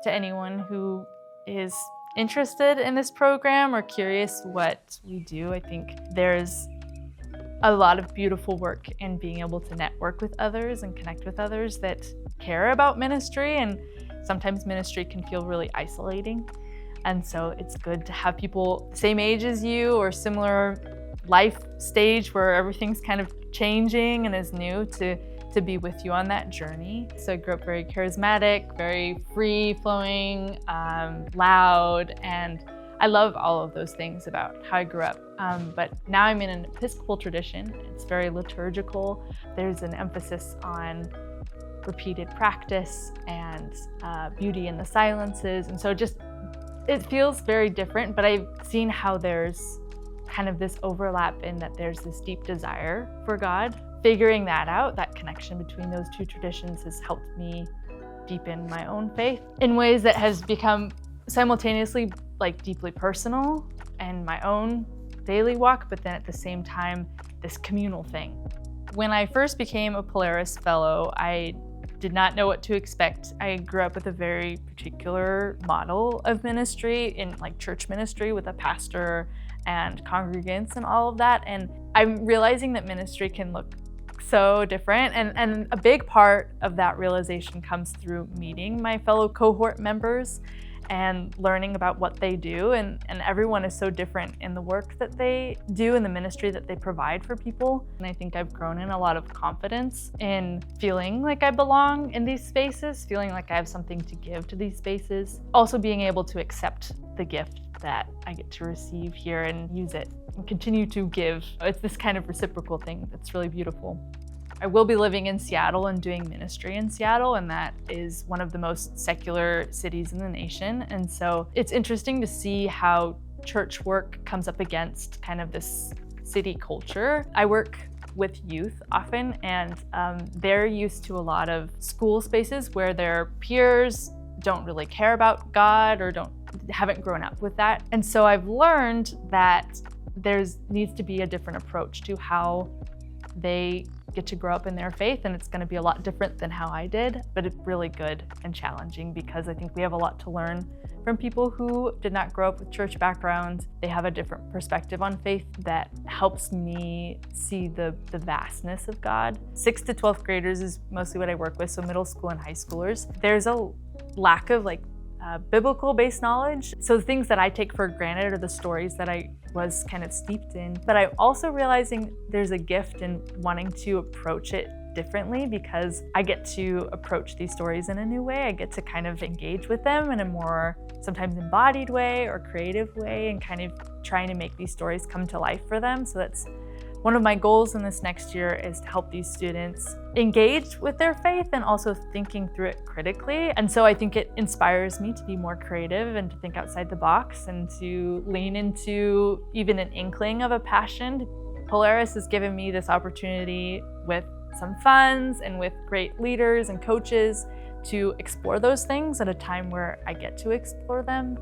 to anyone who is interested in this program or curious what we do. I think there's a lot of beautiful work in being able to network with others and connect with others that care about ministry, and sometimes ministry can feel really isolating. And so it's good to have people the same age as you or similar life stage where everything's kind of changing and is new to be with you on that journey. So I grew up very charismatic, very free-flowing, loud, and I love all of those things about how I grew up. But now I'm in an Episcopal tradition. It's very liturgical. There's an emphasis on repeated practice and beauty in the silences. And so it feels very different, but I've seen how there's kind of this overlap in that there's this deep desire for God. Figuring that out, that connection between those two traditions has helped me deepen my own faith in ways that has become simultaneously deeply personal and my own daily walk, but then at the same time, this communal thing. When I first became a Polaris fellow, I did not know what to expect. I grew up with a very particular model of ministry in church ministry with a pastor and congregants and all of that. And I'm realizing that ministry can look so different. And a big part of that realization comes through meeting my fellow cohort members and learning about what they do. And everyone is so different in the work that they do and the ministry that they provide for people. And I think I've grown in a lot of confidence in feeling like I belong in these spaces, feeling like I have something to give to these spaces. Also being able to accept the gift that I get to receive here and use it and continue to give. It's this kind of reciprocal thing that's really beautiful. I will be living in Seattle and doing ministry in Seattle, and that is one of the most secular cities in the nation. And so it's interesting to see how church work comes up against kind of this city culture. I work with youth often, and they're used to a lot of school spaces where their peers don't really care about God or haven't grown up with that. And so I've learned that needs to be a different approach to how they get to grow up in their faith, and it's going to be a lot different than how I did, but it's really good and challenging because I think we have a lot to learn from people who did not grow up with church backgrounds. They have a different perspective on faith that helps me see the vastness of God. 6th to 12th graders is mostly what I work with, so middle school and high schoolers. There's a lack of biblical-based knowledge. So the things that I take for granted are the stories that I was kind of steeped in. But I'm also realizing there's a gift in wanting to approach it differently because I get to approach these stories in a new way. I get to kind of engage with them in a more sometimes embodied way or creative way and kind of trying to make these stories come to life for them. So that's one of my goals in this next year is to help these students engage with their faith and also thinking through it critically. And so I think it inspires me to be more creative and to think outside the box and to lean into even an inkling of a passion. Polaris has given me this opportunity with some funds and with great leaders and coaches to explore those things at a time where I get to explore them.